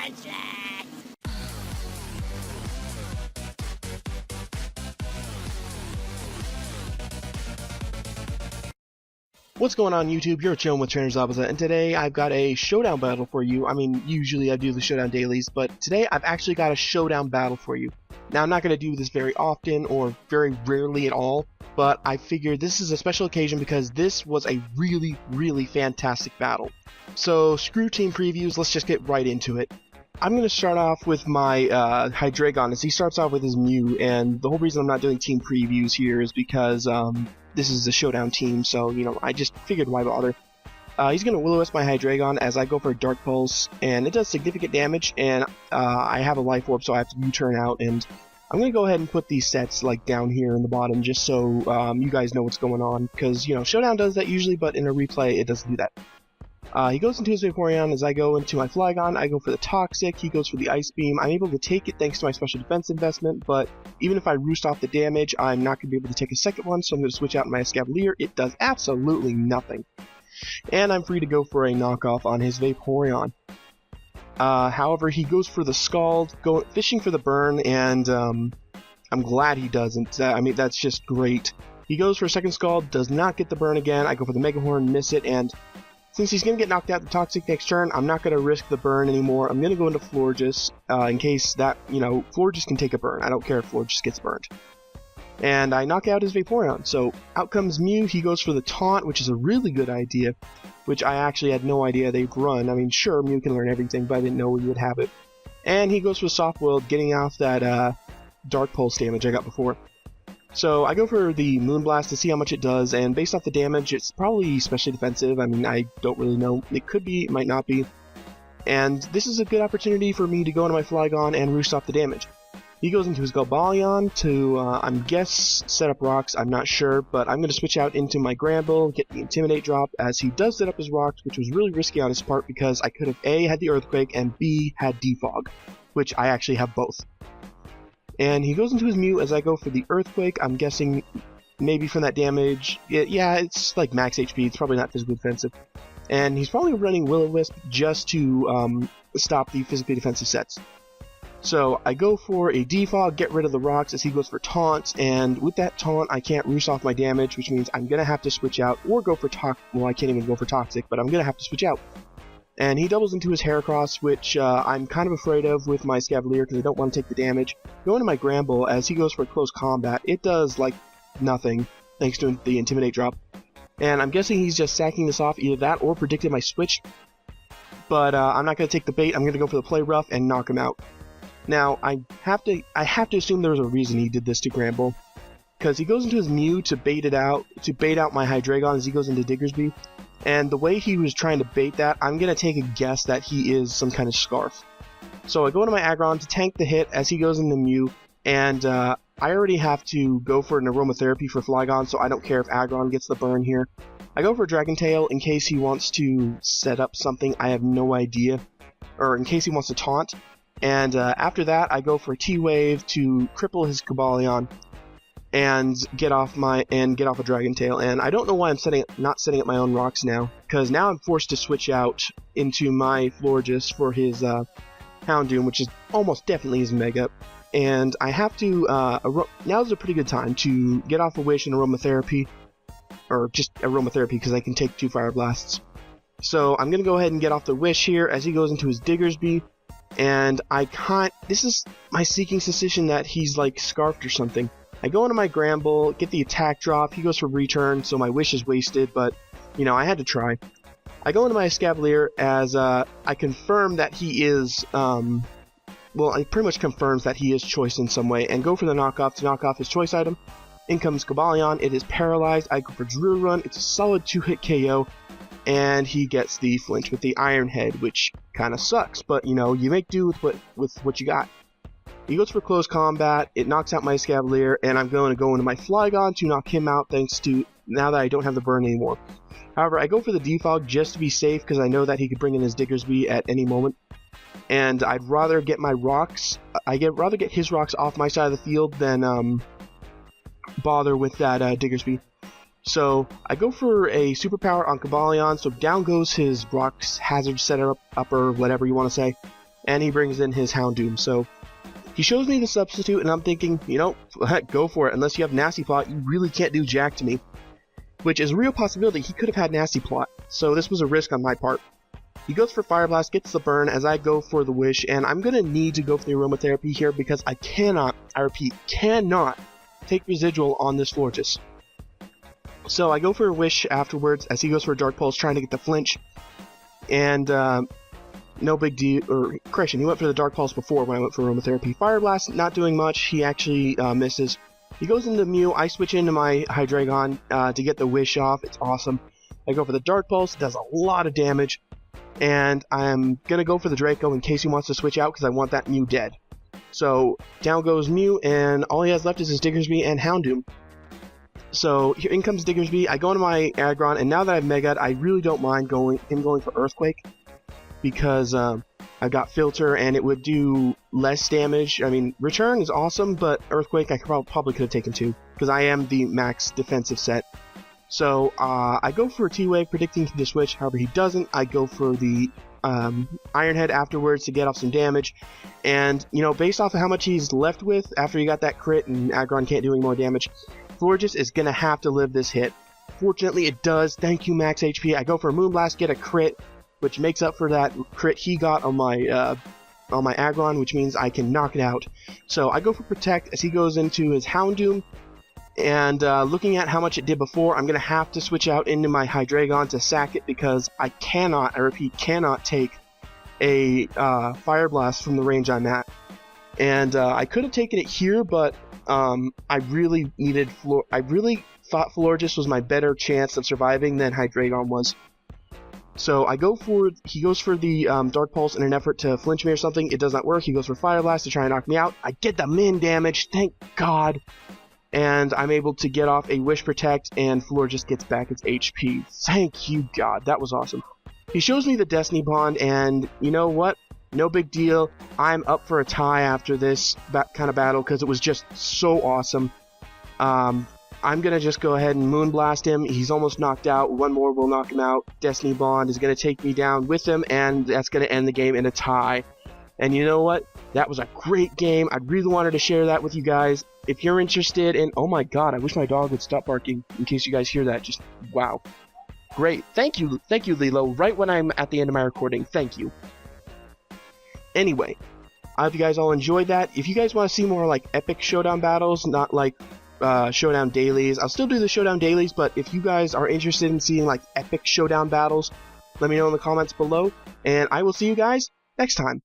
defenseless! What's going on YouTube? You're chilling with Trainer's Opposite, and today I've got a showdown battle for you. I mean, usually I do the showdown dailies, but today I've actually got a showdown battle for you. Now, I'm not going to do this very often or very rarely at all, but I figured this is a special occasion because this was a really, really fantastic battle. So, screw team previews, let's just get right into it. I'm going to start off with my Hydreigon as he starts off with his Mew, and the whole reason I'm not doing team previews here is because this is a showdown team, so, you know, I just figured why bother. He's going to Will-O-Wisp my Hydreigon as I go for a Dark Pulse, and it does significant damage, and I have a Life Orb, so I have to U-turn out, and I'm going to go ahead and put these sets, like, down here in the bottom, just so you guys know what's going on, because, you know, Showdown does that usually, but in a replay, it doesn't do that. He goes into his Vaporeon as I go into my Flygon. I go for the Toxic, he goes for the Ice Beam. I'm able to take it thanks to my special defense investment, but even if I roost off the damage, I'm not going to be able to take a second one, so I'm going to switch out my Escavalier. It does absolutely nothing. And I'm free to go for a knockoff on his Vaporeon. However, he goes for the Scald, fishing for the burn, and I'm glad he doesn't. I mean, that's just great. He goes for a second Scald, does not get the burn again. I go for the Mega Horn, miss it, and since he's going to get knocked out the Toxic next turn, I'm not going to risk the burn anymore. I'm going to go into Florges in case that, you know, Florges can take a burn. I don't care if Florges gets burned. And I knock out his Vaporeon. So out comes Mew. He goes for the Taunt, which is a really good idea, which I actually had no idea they'd run. I mean, sure, Mew can learn everything, but I didn't know he would have it. And he goes for Soft Willed, getting off that Dark Pulse damage I got before. So I go for the Moonblast to see how much it does, and based off the damage, it's probably especially defensive. I mean, I don't really know. It could be, it might not be. And this is a good opportunity for me to go into my Flygon and roost off the damage. He goes into his Galbalion to, I'm guess, set up rocks. I'm not sure, but I'm going to switch out into my Granbull, get the Intimidate drop, as he does set up his rocks, which was really risky on his part because I could have A, had the Earthquake, and B, had Defog, which I actually have both. And he goes into his Mew as I go for the Earthquake. I'm guessing maybe from that damage. Yeah, it's like max HP. It's probably not physically defensive. And he's probably running Will-O-Wisp just to stop the physically defensive sets. So I go for a Defog, get rid of the rocks as he goes for Taunt. And with that Taunt, I can't roost off my damage, which means I'm going to have to switch out or go for Toxic. Well, I can't even go for Toxic, but I'm going to have to switch out. And he doubles into his Heracross, which I'm kind of afraid of with my Escavalier because I don't want to take the damage. Go into my Granbull as he goes for close combat. It does, like, nothing, thanks to the Intimidate drop. And I'm guessing he's just sacking this off, either that or predicted my switch. But I'm not going to take the bait. I'm going to go for the Play Rough and knock him out. Now, I have to assume there was a reason he did this to Granbull, because he goes into his Mew to bait out my Hydreigon as he goes into Diggersby. And the way he was trying to bait that, I'm going to take a guess that he is some kind of Scarf. So I go into my Aggron to tank the hit as he goes into Mew, and I already have to go for an Aromatherapy for Flygon, so I don't care if Aggron gets the burn here. I go for Dragon Tail in case he wants to set up something, I have no idea, or in case he wants to taunt. And after that, I go for a T-Wave to cripple his Cobalion and get off a Dragon Tail. And I don't know why I'm not setting up my own rocks now, because now I'm forced to switch out into my Florges for his Houndoom, which is almost definitely his Mega. And I have to, now's a pretty good time to get off a Wish and Aromatherapy, or just Aromatherapy because I can take 2 Fire Blasts. So I'm going to go ahead and get off the Wish here as he goes into his Diggersby. And this is my Seeking Suspicion that he's like Scarfed or something. I go into my Granbull, get the attack drop, he goes for return, so my Wish is wasted, but, you know, I had to try. I go into my Escavalier as I confirm that he is, well, it pretty much confirms that he is choice in some way, and go for the knockoff to knock off his choice item. In comes Cobalion, it is paralyzed, I go for Drill Run, it's a solid 2-hit KO, and he gets the flinch with the Iron Head, which kind of sucks, but, you know, you make do with what you got. He goes for close combat, it knocks out my Escavalier, and I'm going to go into my Flygon to knock him out thanks to, now that I don't have the burn anymore. However, I go for the Defog just to be safe because I know that he could bring in his Diggersby at any moment. And I'd rather get my rocks, rather get his rocks off my side of the field than bother with that Diggersby. So I go for a superpower on Cobalion, so down goes his rocks hazard setup, or whatever you want to say. and he brings in his Houndoom. So he shows me the substitute, and I'm thinking, you know, go for it. Unless you have Nasty Plot, you really can't do jack to me. Which is a real possibility. He could have had Nasty Plot, so this was a risk on my part. He goes for Fire Blast, gets the burn as I go for the Wish, and I'm going to need to go for the Aromatherapy here because I cannot, I repeat, cannot take residual on this Florges. So I go for a Wish afterwards as he goes for a Dark Pulse trying to get the flinch, and no big deal, or correction, he went for the Dark Pulse before when I went for Aromatherapy. Fire Blast, not doing much, he actually misses. He goes into Mew, I switch into my Hydreigon to get the Wish off, it's awesome. I go for the Dark Pulse, it does a lot of damage. And I'm going to go for the Draco in case he wants to switch out because I want that Mew dead. So down goes Mew, and all he has left is his Diggersby and Houndoom. So here in comes Diggersby, I go into my Aggron, and now that I've Mega'd, I really don't mind him going for Earthquake. Because I've got Filter, and it would do less damage. I mean, Return is awesome, but Earthquake I probably could have taken too. Because I am the max defensive set. So, I go for a T-Wave, predicting to switch. However, he doesn't. I go for the Iron Head afterwards to get off some damage. And, you know, based off of how much he's left with after he got that crit and Aggron can't do any more damage, Florges is going to have to live this hit. Fortunately, it does. Thank you, max HP. I go for a Moonblast, get a crit, which makes up for that crit he got on my Aggron, which means I can knock it out. So, I go for Protect as he goes into his Houndoom. And looking at how much it did before, I'm going to have to switch out into my Hydreigon to sack it because I cannot, I repeat, cannot take a Fire Blast from the range I'm at. And I could have taken it here, but I really thought Florges was my better chance of surviving than Hydreigon was. So he goes for the Dark Pulse in an effort to flinch me or something. It does not work. He goes for Fire Blast to try and knock me out. I get the min damage, thank God. And I'm able to get off a Wish Protect, and Florges gets back its HP. Thank you, God. That was awesome. He shows me the Destiny Bond, and you know what? No big deal. I'm up for a tie after this kind of battle, because it was just so awesome. I'm going to just go ahead and Moonblast him. He's almost knocked out. One more will knock him out. Destiny Bond is going to take me down with him, and that's going to end the game in a tie. And you know what? That was a great game. I really wanted to share that with you guys. If you're interested in... Oh my God, I wish my dog would stop barking in case you guys hear that. Just, wow. Great. Thank you, Lilo. Right when I'm at the end of my recording. Thank you. Anyway, I hope you guys all enjoyed that. If you guys want to see more like epic Showdown battles, not like Showdown dailies, I'll still do the Showdown dailies, but if you guys are interested in seeing like epic Showdown battles, let me know in the comments below. And I will see you guys next time.